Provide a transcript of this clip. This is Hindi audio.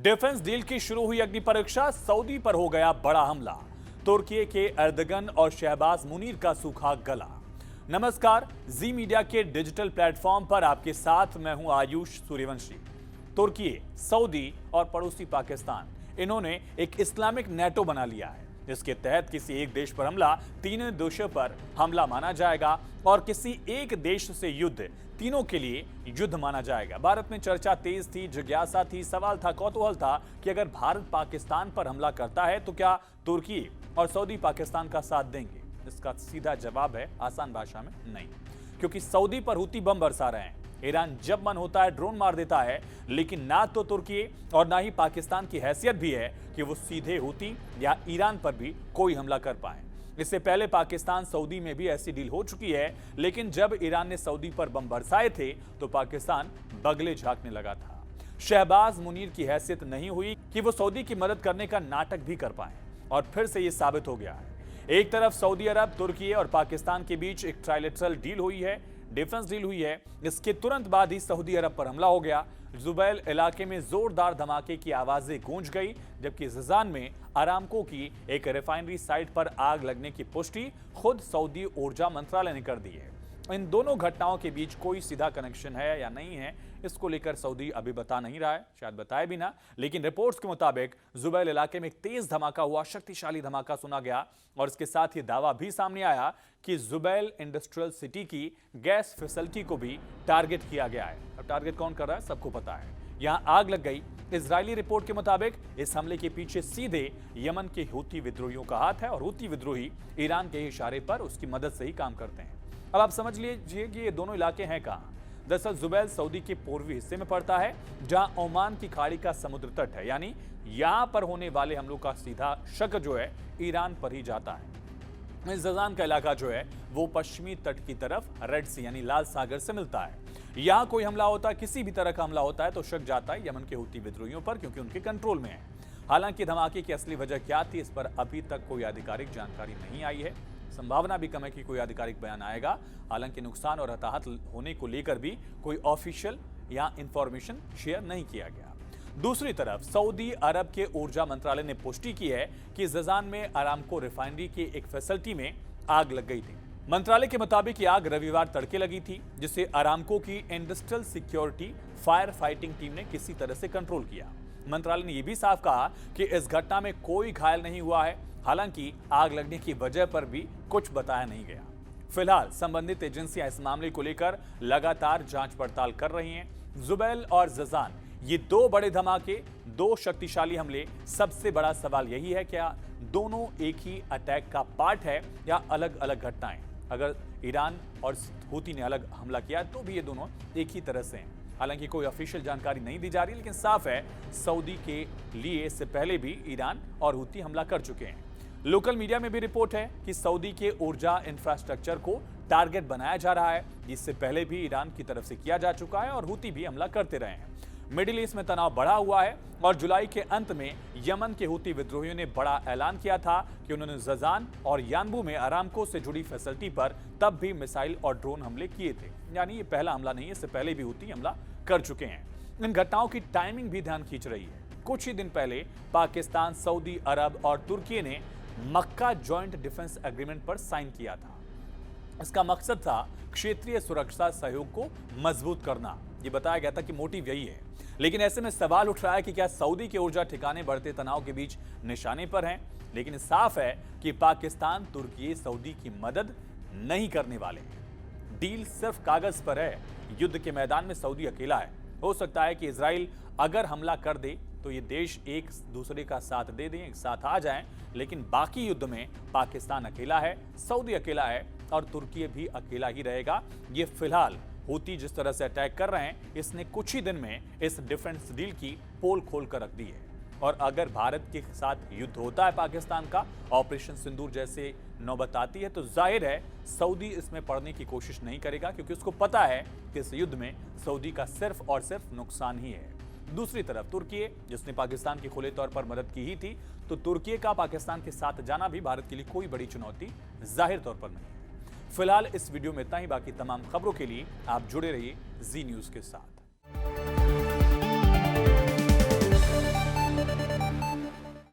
डिफेंस डील की शुरू हुई अग्नि परीक्षा, सऊदी पर हो गया बड़ा हमला। तुर्की के एर्दगन और शहबाज मुनीर का सूखा गला। नमस्कार, जी मीडिया के डिजिटल प्लेटफॉर्म पर आपके साथ मैं हूं आयुष सूर्यवंशी। तुर्की, सऊदी और पड़ोसी पाकिस्तान, इन्होंने एक इस्लामिक नेटो बना लिया है, जिसके तहत किसी एक देश पर हमला तीनों देशों पर हमला माना जाएगा और किसी एक देश से युद्ध तीनों के लिए युद्ध माना जाएगा। भारत में चर्चा तेज थी, जिज्ञासा थी, सवाल था, कौतूहल था कि अगर भारत पाकिस्तान पर हमला करता है तो क्या तुर्की और सऊदी पाकिस्तान का साथ देंगे? इसका सीधा जवाब है आसान भाषा में नहीं, क्योंकि सऊदी पर हुती बम बरसा रहे हैं। ईरान जब मन होता है ड्रोन मार देता है, लेकिन ना तो तुर्की और ना ही पाकिस्तान की हैसियत भी है कि वो सीधे हुती या ईरान पर भी कोई हमला कर पाए। इससे पहले पाकिस्तान सऊदी में भी ऐसी डील हो चुकी है, लेकिन जब ईरान ने सऊदी पर बम बरसाए थे तो पाकिस्तान बगले झांकने लगा था। शहबाज मुनीर की हैसियत नहीं हुई कि वो सऊदी की मदद करने का नाटक भी कर पाए, और फिर से ये साबित हो गया है। एक तरफ सऊदी अरब, तुर्की और पाकिस्तान के बीच एक ट्राइलेटरल डील हुई है, डिफेंस डील हुई है। इसके तुरंत बाद ही सऊदी अरब पर हमला हो गया। जुबैल इलाके में जोरदार धमाके की आवाजें गूंज गई, जबकि जजान में अरामको की एक रिफाइनरी साइट पर आग लगने की पुष्टि खुद सऊदी ऊर्जा मंत्रालय ने कर दी है। इन दोनों घटनाओं के बीच कोई सीधा कनेक्शन है या नहीं है, इसको लेकर सऊदी अभी बता नहीं रहा है, शायद बताए भी ना, लेकिन रिपोर्ट्स के मुताबिक जुबैल इलाके में एक तेज धमाका हुआ, शक्तिशाली धमाका सुना गया, और इसके साथ ही दावा भी सामने आया कि जुबैल इंडस्ट्रियल सिटी की गैस फैसिलिटी को भी टारगेट किया गया है। अब टारगेट कौन कर रहा है सबको पता है। यहां आग लग गई। इजरायली रिपोर्ट के मुताबिक इस हमले के पीछे सीधे यमन के हूती विद्रोहियों का हाथ है, और हूती विद्रोही ईरान के इशारे पर उसकी मदद से ही काम करते हैं। अब आप समझ लीजिए कि ये दोनों इलाके हैं कहां। दरअसल जुबैल सऊदी के पूर्वी हिस्से में पड़ता है, जहां ओमान की खाड़ी का समुद्र तट है, यानी यहां पर होने वाले हमलों का सीधा शक जो है ईरान पर ही जाता है। इस जजान का इलाका जो है वो पश्चिमी तट की तरफ रेड सी यानी लाल सागर से मिलता है। यहां कोई हमला होता है, किसी भी तरह का हमला होता है, तो शक जाता है यमन के हूती विद्रोहियों पर, क्योंकि उनके कंट्रोल में है। हालांकि धमाके की असली वजह क्या थी, इस पर अभी तक कोई आधिकारिक जानकारी नहीं आई है। संभावना भी कम है कि कोई आधिकारिक बयान आएगा। हालांकि नुकसान और हताहत होने को लेकर भी कोई ऑफिशियल या इंफॉर्मेशन शेयर नहीं किया गया। दूसरी तरफ सऊदी अरब के ऊर्जा मंत्रालय ने पुष्टि की है कि जजान में अरामको रिफाइनरी की एक फैसिलिटी में आग लग गई थी। मंत्रालय के मुताबिक ये आग रविवार तड़के लगी थी, जिसे अरामको की industrial security fire fighting team ने किसी तरह से कंट्रोल किया। मंत्रालय ने यह भी साफ कहा कि इस घटना में कोई घायल नहीं हुआ है। हालांकि आग लगने की वजह पर भी कुछ बताया नहीं गया। फिलहाल संबंधित एजेंसियां इस मामले को लेकर लगातार जांच पड़ताल कर रही हैं। जुबैल और जजान, ये दो बड़े धमाके, दो शक्तिशाली हमले। सबसे बड़ा सवाल यही है, क्या दोनों एक ही अटैक का पार्ट है या अलग अलग घटनाएं? अगर ईरान और हूती ने अलग हमला किया तो भी ये दोनों एक ही तरह से हैं। हालांकि कोई ऑफिशियल जानकारी नहीं दी जा रही, लेकिन साफ है सऊदी के लिए इससे पहले भी ईरान और हूती हमला कर चुके हैं। लोकल मीडिया में भी रिपोर्ट है कि सऊदी के ऊर्जा इंफ्रास्ट्रक्चर को टारगेट बनाया जा रहा है। इससे पहले भी ईरान की तरफ से किया जा चुका है और हूती भी हमला करते रहे हैं। मिडिल ईस्ट में तनाव बढ़ा हुआ है, और जुलाई के अंत में यमन के हूती विद्रोहियों ने बड़ा ऐलान किया था कि उन्होंने जजान और यानबू में अरामको से जुड़ी फैसिलिटी पर तब भी मिसाइल और ड्रोन हमले किए थे। यानी ये पहला हमला नहीं है, इससे पहले भी हूती हमला कर चुके हैं। इन घटनाओं की टाइमिंग भी ध्यान खींच रही है। कुछ ही दिन पहले पाकिस्तान, सऊदी अरब और तुर्की ने मक्का जॉइंट डिफेंस एग्रीमेंट पर साइन किया था। इसका मकसद था क्षेत्रीय सुरक्षा सहयोग को मजबूत करना। यह बताया गया था कि मोटिव यही है। लेकिन ऐसे में सवाल उठ रहा है कि क्या सऊदी के ऊर्जा ठिकाने बढ़ते तनाव के बीच निशाने पर हैं? लेकिन साफ है कि पाकिस्तान, तुर्की सऊदी की मदद नहीं करने वाले हैं। डील सिर्फ कागज पर है। युद्ध के मैदान में सऊदी अकेला है। हो सकता है कि इजराइल अगर हमला कर दे तो ये देश एक दूसरे का साथ दे दें, एक साथ आ जाएं, लेकिन बाकी युद्ध में पाकिस्तान अकेला है, सऊदी अकेला है और तुर्की भी अकेला ही रहेगा। ये फिलहाल हूती जिस तरह से अटैक कर रहे हैं, इसने कुछ ही दिन में इस डिफेंस डील की पोल खोल कर रख दी है। और अगर भारत के साथ युद्ध होता है पाकिस्तान का, ऑपरेशन सिंदूर जैसे नौबत आती है, तो जाहिर है सऊदी इसमें पड़ने की कोशिश नहीं करेगा, क्योंकि उसको पता है कि इस युद्ध में सऊदी का सिर्फ और सिर्फ नुकसान ही है। दूसरी तरफ तुर्की, जिसने पाकिस्तान की खुले तौर पर मदद की ही थी, तो तुर्की का पाकिस्तान के साथ जाना भी भारत के लिए कोई बड़ी चुनौती जाहिर तौर पर नहीं है। फिलहाल इस वीडियो में इतना ही। बाकी तमाम खबरों के लिए आप जुड़े रहिए जी न्यूज के साथ।